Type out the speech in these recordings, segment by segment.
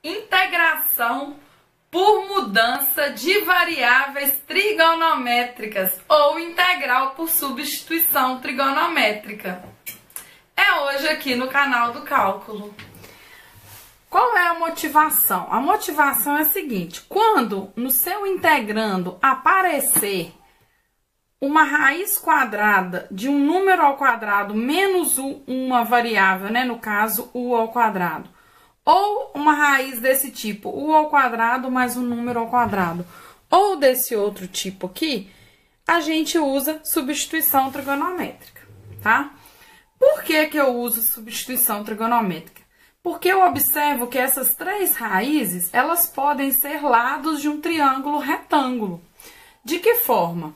integração por mudança de variáveis trigonométricas ou integral por substituição trigonométrica. É hoje aqui no canal do Cálculo. Qual é a motivação? A motivação é a seguinte: quando no seu integrando aparecer uma raiz quadrada de um número ao quadrado menos uma variável, né? No caso, u ao quadrado. Ou uma raiz desse tipo, u ao quadrado mais um número ao quadrado. Ou desse outro tipo aqui, a gente usa substituição trigonométrica, tá? Por que que eu uso substituição trigonométrica? Porque eu observo que essas três raízes, elas podem ser lados de um triângulo retângulo. De que forma?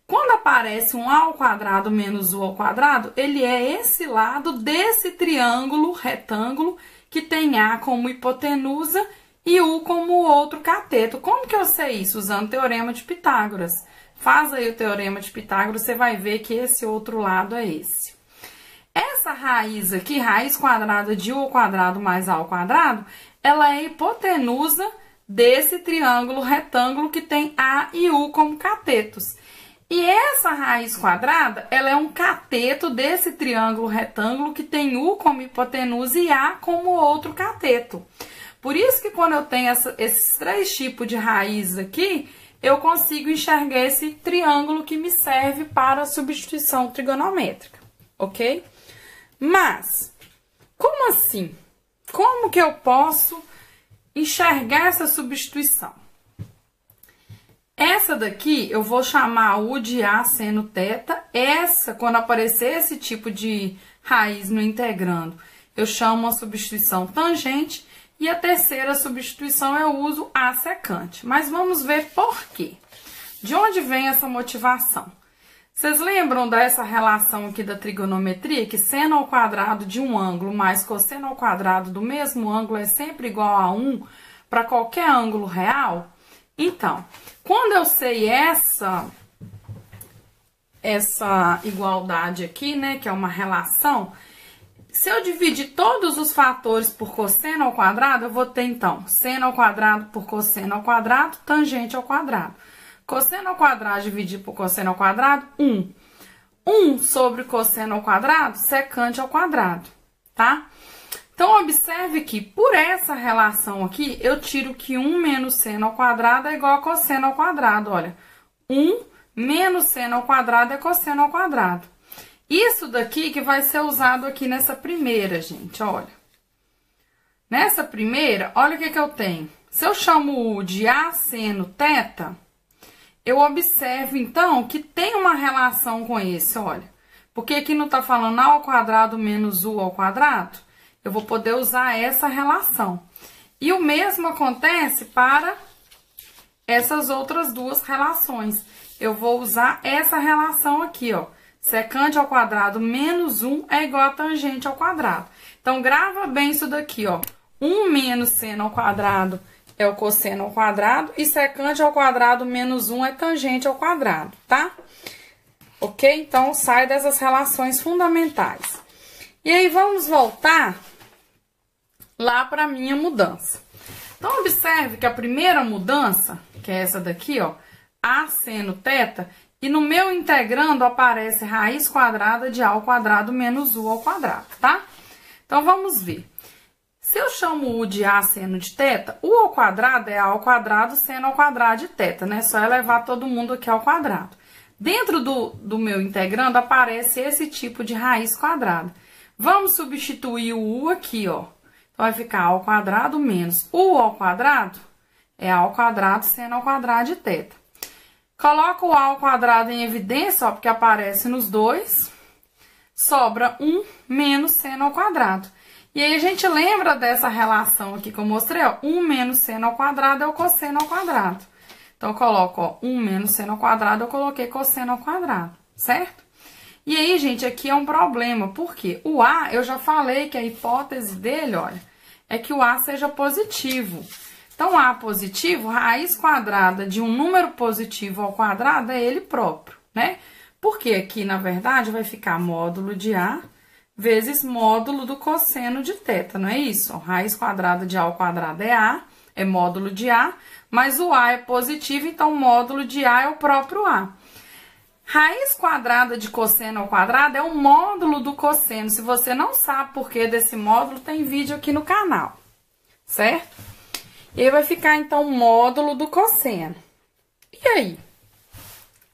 Quando aparece um a ao quadrado menos u ao quadrado, ele é esse lado desse triângulo retângulo que tem a como hipotenusa e u como outro cateto. Como que eu sei isso? Usando o teorema de Pitágoras. Faz aí o teorema de Pitágoras, você vai ver que esse outro lado é esse. Essa raiz aqui, raiz quadrada de u ao quadrado mais a ao quadrado, ela é hipotenusa desse triângulo retângulo que tem a e u como catetos. E essa raiz quadrada, ela é um cateto desse triângulo retângulo que tem u como hipotenusa e a como outro cateto. Por isso que quando eu tenho esses três tipos de raízes aqui, eu consigo enxergar esse triângulo que me serve para a substituição trigonométrica, ok? Mas, como assim? Como que eu posso enxergar essa substituição? Essa daqui eu vou chamar u de a seno θ. Essa, quando aparecer esse tipo de raiz no integrando, eu chamo a substituição tangente. E a terceira substituição eu uso a secante. Mas vamos ver por quê. De onde vem essa motivação? Vocês lembram dessa relação aqui da trigonometria? Que seno ao quadrado de um ângulo mais cosseno ao quadrado do mesmo ângulo é sempre igual a 1 para qualquer ângulo real? Então, quando eu sei essa igualdade aqui, né, que é uma relação, se eu dividir todos os fatores por cosseno ao quadrado, eu vou ter, então, seno ao quadrado por cosseno ao quadrado, tangente ao quadrado. Cosseno ao quadrado dividido por cosseno ao quadrado, 1. 1 sobre cosseno ao quadrado, secante ao quadrado, tá? Então, observe que, por essa relação aqui, eu tiro que 1 menos seno ao quadrado é igual a cosseno ao quadrado. Olha, 1 menos seno ao quadrado é cosseno ao quadrado. Isso daqui que vai ser usado aqui nessa primeira, gente, olha. Nessa primeira, olha o que eu tenho. Se eu chamo u de a seno θ, eu observo, então, que tem uma relação com esse, olha. Porque aqui não tá falando a ao quadrado menos u ao quadrado? Eu vou poder usar essa relação. E o mesmo acontece para essas outras duas relações. Eu vou usar essa relação aqui, ó. Secante ao quadrado menos 1 é igual a tangente ao quadrado. Então, grava bem isso daqui, ó. 1 menos seno ao quadrado é o cosseno ao quadrado e secante ao quadrado menos 1 é tangente ao quadrado, tá? Ok? Então, sai dessas relações fundamentais. E aí, vamos voltar lá para a minha mudança. Então, observe que a primeira mudança, que é essa daqui, ó, a seno θ, e no meu integrando aparece raiz quadrada de a ao quadrado menos u ao quadrado, tá? Então, vamos ver. Se eu chamo u de a seno de θ, u ao quadrado é a ao quadrado seno ao quadrado de θ, né? Só elevar todo mundo aqui ao quadrado. Dentro do meu integrando aparece esse tipo de raiz quadrada. Vamos substituir o u aqui, ó. Então, vai ficar a ao quadrado menos u ao quadrado é a ao quadrado seno ao quadrado de θ. Coloco o a ao quadrado em evidência, ó, porque aparece nos dois. Sobra 1 menos seno ao quadrado. E aí, a gente lembra dessa relação aqui que eu mostrei, ó. 1 menos seno ao quadrado é o cosseno ao quadrado. Então, eu coloco, ó, 1 menos seno ao quadrado, eu coloquei cosseno ao quadrado, certo? E aí, gente, aqui é um problema, porque o a, eu já falei que a hipótese dele, olha, é que o a seja positivo. Então, a positivo, raiz quadrada de um número positivo ao quadrado é ele próprio, né? Porque aqui, na verdade, vai ficar módulo de a vezes módulo do cosseno de θ, não é isso? Raiz quadrada de A ao quadrado é A, é módulo de A, mas o A é positivo, então o módulo de A é o próprio A. Raiz quadrada de cosseno ao quadrado é o módulo do cosseno. Se você não sabe por que desse módulo, tem vídeo aqui no canal, certo? E aí vai ficar, então, o módulo do cosseno. E aí?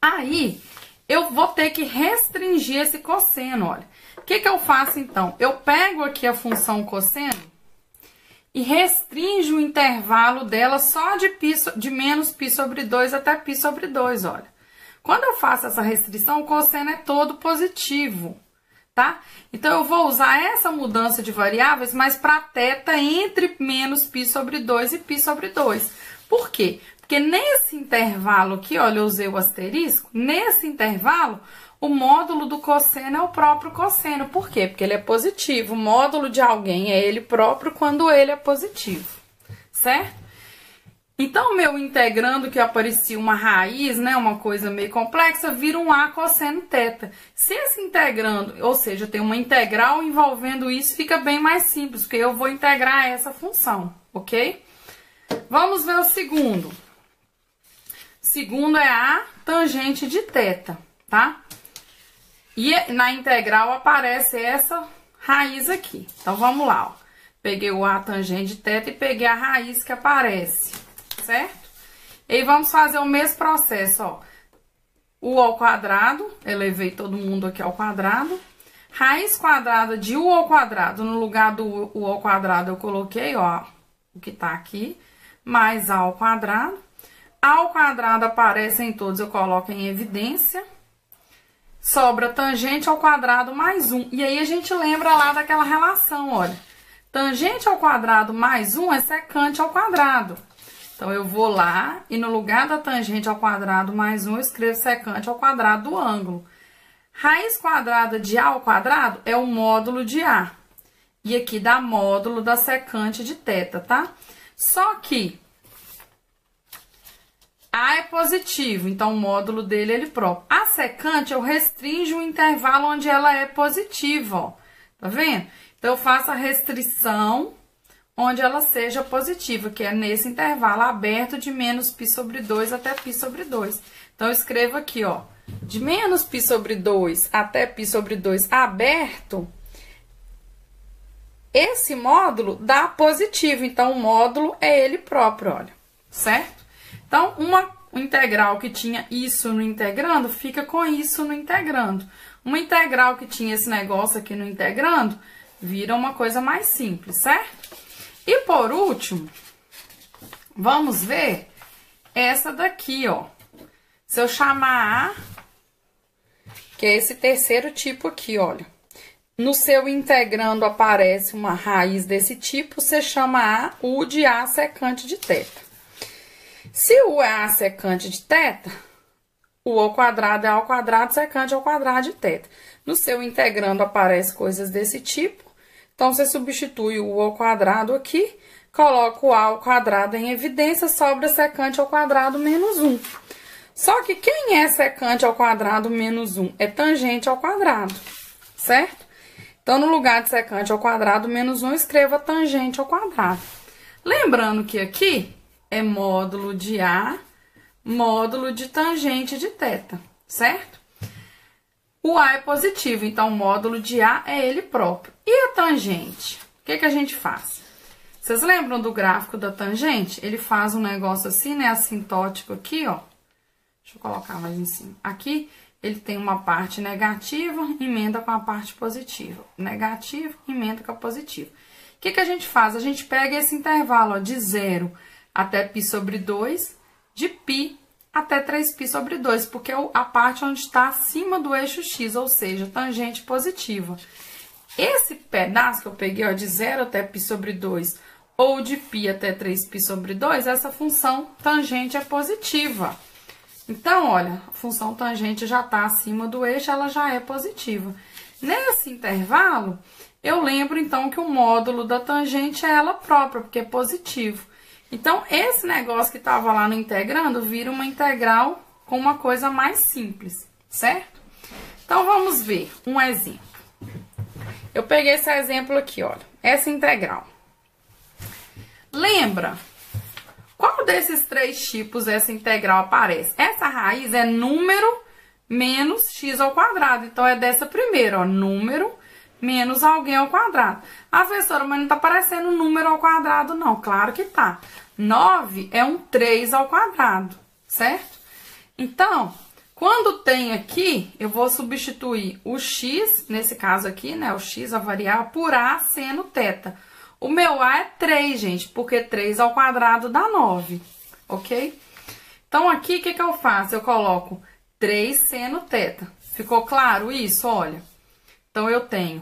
Aí, eu vou ter que restringir esse cosseno, olha. O que que eu faço, então? Eu pego aqui a função cosseno e restringo o intervalo dela só de menos π sobre 2 até π sobre 2, olha. Quando eu faço essa restrição, o cosseno é todo positivo, tá? Então, eu vou usar essa mudança de variáveis, mas para θ entre menos π sobre 2 e π sobre 2. Por quê? Porque nesse intervalo aqui, olha, eu usei o asterisco, nesse intervalo, o módulo do cosseno é o próprio cosseno. Por quê? Porque ele é positivo. O módulo de alguém é ele próprio quando ele é positivo, certo? Então, o meu integrando, que aparecia uma raiz, né, uma coisa meio complexa, vira um A cosseno θ. Se esse integrando, ou seja, tem uma integral envolvendo isso, fica bem mais simples, porque eu vou integrar essa função, ok? Vamos ver o segundo. Segundo é a tangente de θ, tá? E na integral aparece essa raiz aqui. Então, vamos lá, ó. Peguei o A tangente de θ e peguei a raiz que aparece, certo? E aí, vamos fazer o mesmo processo, ó. U ao quadrado, elevei todo mundo aqui ao quadrado. Raiz quadrada de U ao quadrado, no lugar do U ao quadrado eu coloquei, ó, o que tá aqui, mais A ao quadrado. A ao quadrado aparece em todos, eu coloco em evidência. Sobra tangente ao quadrado mais 1. E aí, a gente lembra lá daquela relação, olha. Tangente ao quadrado mais 1 é secante ao quadrado. Então, eu vou lá e no lugar da tangente ao quadrado mais 1, eu escrevo secante ao quadrado do ângulo. Raiz quadrada de A ao quadrado é o módulo de A. E aqui dá módulo da secante de θ, tá? Só que A é positivo, então o módulo dele é ele próprio. A secante, eu restringo o intervalo onde ela é positiva, ó. Tá vendo? Então, eu faço a restrição onde ela seja positiva, que é nesse intervalo aberto de menos π sobre 2 até π sobre 2. Então, eu escrevo aqui, ó, de menos π sobre 2 até π sobre 2 aberto, esse módulo dá positivo. Então, o módulo é ele próprio, olha, certo? Então, uma integral que tinha isso no integrando, fica com isso no integrando. Uma integral que tinha esse negócio aqui no integrando, vira uma coisa mais simples, certo? E por último, vamos ver essa daqui, ó. Se eu chamar A, que é esse terceiro tipo aqui, olha. No seu integrando aparece uma raiz desse tipo, você chama A U de A secante de θ. Se U é A secante de θ, U ao quadrado é A ao quadrado, secante ao quadrado de θ. No seu integrando aparece coisas desse tipo. Então, você substitui o U ao quadrado aqui, coloca o A ao quadrado em evidência, sobra secante ao quadrado menos 1. Só que quem é secante ao quadrado menos 1? É tangente ao quadrado, certo? Então, no lugar de secante ao quadrado menos 1, escreva tangente ao quadrado. Lembrando que aqui é módulo de A, módulo de tangente de θ, certo? O A é positivo, então o módulo de A é ele próprio. E a tangente? O que que a gente faz? Vocês lembram do gráfico da tangente? Ele faz um negócio assim, né? Assintótico aqui, ó. Deixa eu colocar mais em cima. Aqui, ele tem uma parte negativa, emenda com a parte positiva. Negativo, emenda com a positiva. O que que a gente faz? A gente pega esse intervalo, ó, de 0 até π sobre 2, de π até 3π sobre 2, porque é a parte onde está acima do eixo x, ou seja, tangente positiva. Esse pedaço que eu peguei, ó, de 0 até π sobre 2, ou de π até 3π sobre 2, essa função tangente é positiva. Então, olha, a função tangente já está acima do eixo, ela já é positiva. Nesse intervalo, eu lembro, então, que o módulo da tangente é ela própria, porque é positivo. Então, esse negócio que estava lá no integrando vira uma integral com uma coisa mais simples, certo? Então, vamos ver um exemplo. eu peguei esse exemplo aqui, olha, essa integral. Lembra? Qual desses três tipos essa integral aparece? Essa raiz é número menos x ao quadrado. Então, é dessa primeira, ó, número menos alguém ao quadrado. Ah, professora, mas não tá aparecendo número ao quadrado, não. Claro que tá. 9 é um 3 ao quadrado, certo? Então, quando tem aqui, eu vou substituir o x, nesse caso aqui, né, o x, a variável, por a seno θ. O meu a é 3, gente, porque 3 ao quadrado dá 9, ok? Então, aqui, o que eu faço? Eu coloco 3 seno θ. Ficou claro isso? Olha. Então, eu tenho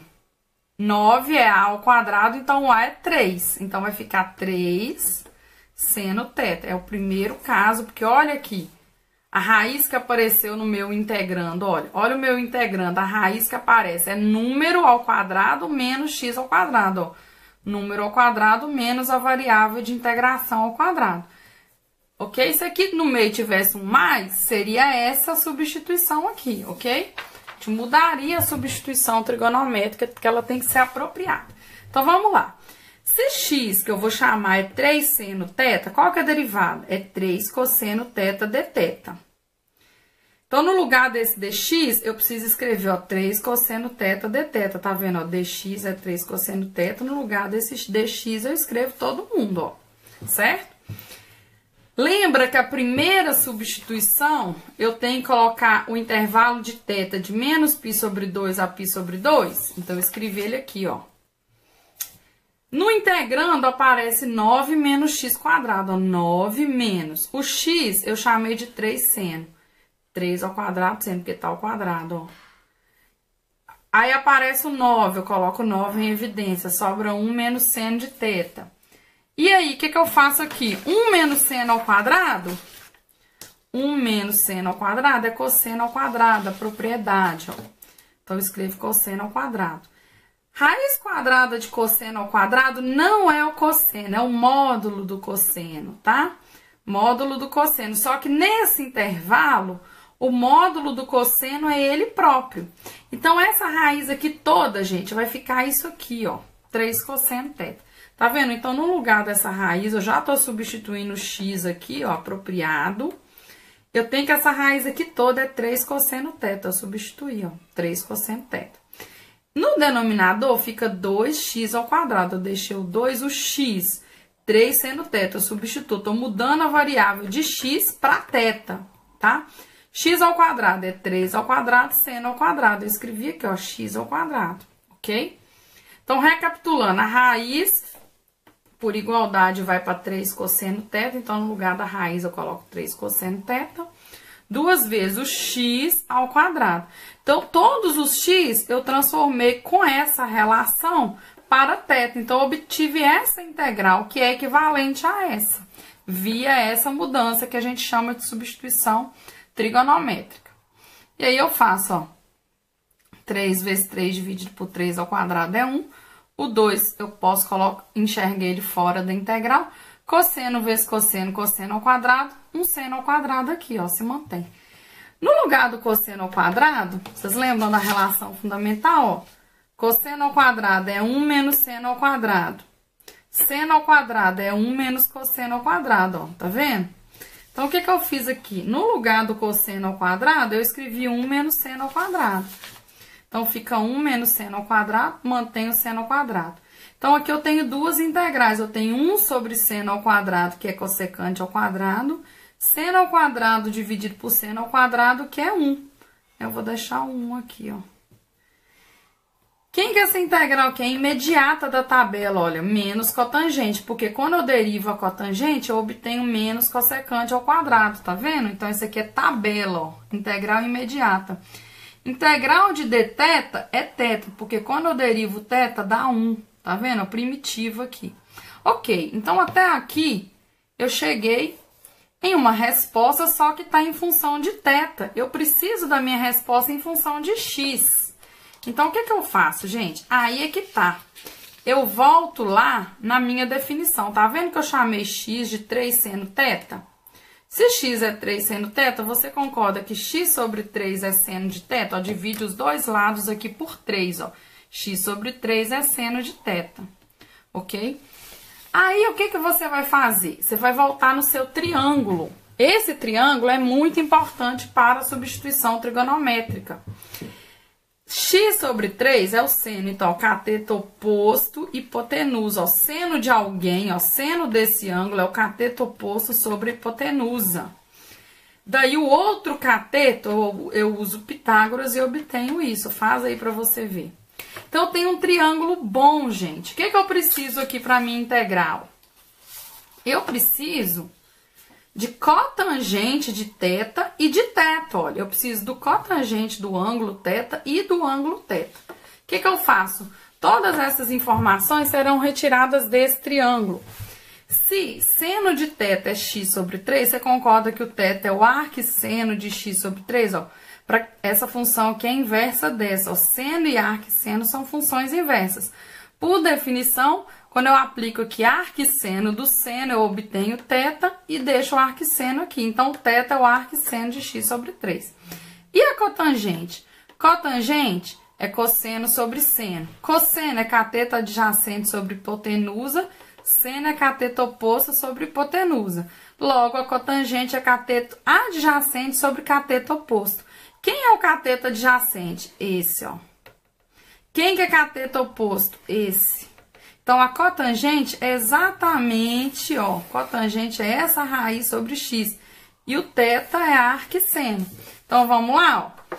9 é a ao quadrado, então o a é 3. Então, vai ficar 3 seno θ. É o primeiro caso, porque olha aqui. A raiz que apareceu no meu integrando, olha o meu integrando, a raiz que aparece é número ao quadrado menos x ao quadrado, ó. Número ao quadrado menos a variável de integração ao quadrado. Ok? Se aqui no meio tivesse um mais, seria essa substituição aqui, ok? A gente mudaria a substituição trigonométrica, porque ela tem que ser apropriada. Então, vamos lá. Se x, que eu vou chamar, é 3 seno θ, qual que é a derivada? É 3 cosseno θ dθ. Então, no lugar desse dx, eu preciso escrever, ó, 3 cosseno θ dθ. Tá vendo, ó? Dx é 3 cosseno θ. No lugar desse dx, eu escrevo todo mundo, ó. Certo? Lembra que a primeira substituição, eu tenho que colocar o intervalo de θ de menos π sobre 2 a π sobre 2? Então, eu escrevi ele aqui, ó. No integrando, aparece 9 menos x quadrado, ó. 9 menos. O x, eu chamei de 3 seno. 3 ao quadrado, sendo que tá ao quadrado, ó. Aí aparece o 9, eu coloco o 9 em evidência, sobra 1 menos seno de θ. E aí, o que eu faço aqui? 1 menos seno ao quadrado? 1 menos seno ao quadrado é cosseno ao quadrado, a propriedade, ó. Então, eu escrevo cosseno ao quadrado. Raiz quadrada de cosseno ao quadrado não é o cosseno, é o módulo do cosseno, tá? Módulo do cosseno. Só que nesse intervalo, o módulo do cosseno é ele próprio. Então, essa raiz aqui toda, gente, vai ficar isso aqui, ó. 3 cosseno θ. Tá vendo? Então, no lugar dessa raiz, eu já tô substituindo o x aqui, ó, apropriado. Eu tenho que essa raiz aqui toda é 3 cosseno θ. Eu substituí, ó, 3 cosseno θ. No denominador, fica 2x ao quadrado. Eu deixei o 2, o x, 3 seno θ. Eu substituo, tô mudando a variável de x para θ, tá? X ao quadrado é 3 ao quadrado, seno ao quadrado. Eu escrevi aqui, ó, x ao quadrado, ok? Então, recapitulando, a raiz, por igualdade, vai para 3 cosseno θ. Então, no lugar da raiz, eu coloco 3 cosseno θ. 2 vezes o x ao quadrado. Então, todos os x eu transformei com essa relação para θ. Então, eu obtive essa integral, que é equivalente a essa, via essa mudança que a gente chama de substituição trigonométrica. E aí, eu faço, ó, 3 vezes 3 dividido por 3 ao quadrado é 1. O 2, eu posso enxergar ele fora da integral. Cosseno vezes cosseno, cosseno ao quadrado. Um seno ao quadrado aqui, ó, se mantém. No lugar do cosseno ao quadrado, vocês lembram da relação fundamental, ó? Cosseno ao quadrado é 1 menos seno ao quadrado. Seno ao quadrado é 1 menos cosseno ao quadrado, ó, tá vendo? Então, o que eu fiz aqui? No lugar do cosseno ao quadrado, eu escrevi 1 menos seno ao quadrado. Então, fica 1 menos seno ao quadrado, mantém o seno ao quadrado. Então, aqui eu tenho duas integrais. Eu tenho 1 sobre seno ao quadrado, que é cossecante ao quadrado. Seno ao quadrado dividido por seno ao quadrado, que é 1. Eu vou deixar 1 aqui, ó. Quem que é essa integral que é imediata da tabela? Olha, menos cotangente, porque quando eu derivo a cotangente, eu obtenho menos cossecante ao quadrado, tá vendo? Então, isso aqui é tabela, ó, integral imediata. Integral de dθ é θ, porque quando eu derivo θ, dá 1, tá vendo? É primitivo aqui. Ok, então até aqui eu cheguei em uma resposta, só que está em função de θ. Eu preciso da minha resposta em função de x. Então, o que eu faço, gente? Aí é que tá. Eu volto lá na minha definição. Tá vendo que eu chamei x de 3 seno θ? Se x é 3 seno θ, você concorda que x sobre 3 é seno de θ? Ó, divide os dois lados aqui por 3, ó. x sobre 3 é seno de θ, ok? Aí, o que que você vai fazer? Você vai voltar no seu triângulo. Esse triângulo é muito importante para a substituição trigonométrica. X sobre 3 é o seno, então, cateto oposto, hipotenusa. O seno de alguém, o seno desse ângulo é o cateto oposto sobre hipotenusa. Daí, o outro cateto, eu uso Pitágoras e obtenho isso. Faz aí para você ver. Então, eu tenho um triângulo bom, gente. O que que eu preciso aqui para minha integral? Eu preciso de cotangente de θ e de θ. Olha, eu preciso do cotangente do ângulo θ e do ângulo θ. O que que eu faço? Todas essas informações serão retiradas desse triângulo. Se seno de θ é x sobre 3, você concorda que o θ é o arquisseno de x sobre 3, ó? Para essa função aqui é inversa dessa, ó. Seno e arquisseno são funções inversas. Por definição, quando eu aplico aqui arquisseno do seno, eu obtenho θ e deixo o arquisseno aqui. Então, o θ é o arquisseno de x sobre 3. E a cotangente? Cotangente é cosseno sobre seno. Cosseno é cateto adjacente sobre hipotenusa. Seno é cateto oposto sobre hipotenusa. Logo, a cotangente é cateto adjacente sobre cateto oposto. Quem é o cateto adjacente? Esse, ó. Quem que é cateto oposto? Esse. Então, a cotangente é exatamente, ó, cotangente é essa raiz sobre x. E o θ é arquisseno. Então, vamos lá, ó.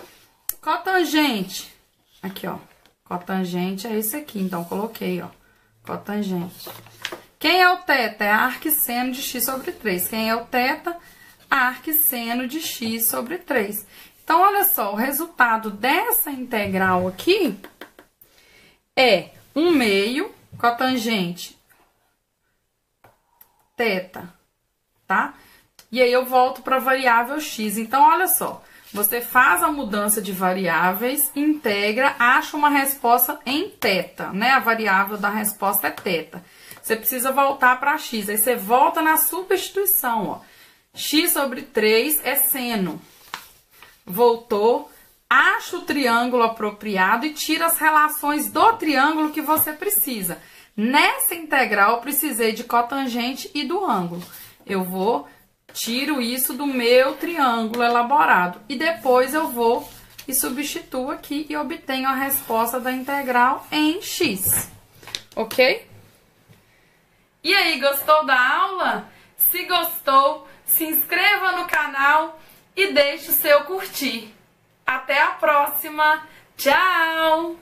Cotangente. Aqui, ó. Cotangente é esse aqui. Então, coloquei, ó. Cotangente. Quem é o θ? É arquisseno de x sobre 3. Quem é o θ? Arquisseno de x sobre 3. Então, olha só, o resultado dessa integral aqui é 1/2 cotangente θ, tá? E aí eu volto para a variável x. Então, olha só, você faz a mudança de variáveis, integra, acha uma resposta em θ, né? A variável da resposta é θ. Você precisa voltar para x. Aí você volta na substituição, ó. X sobre 3 é seno. Voltou, acha o triângulo apropriado e tira as relações do triângulo que você precisa. Nessa integral, eu precisei de cotangente e do ângulo. Eu vou, tiro isso do meu triângulo elaborado. E depois eu vou e substituo aqui e obtenho a resposta da integral em x. Ok? E aí, gostou da aula? Se gostou, se inscreva no canal e deixe o seu curtir. Até a próxima. Tchau!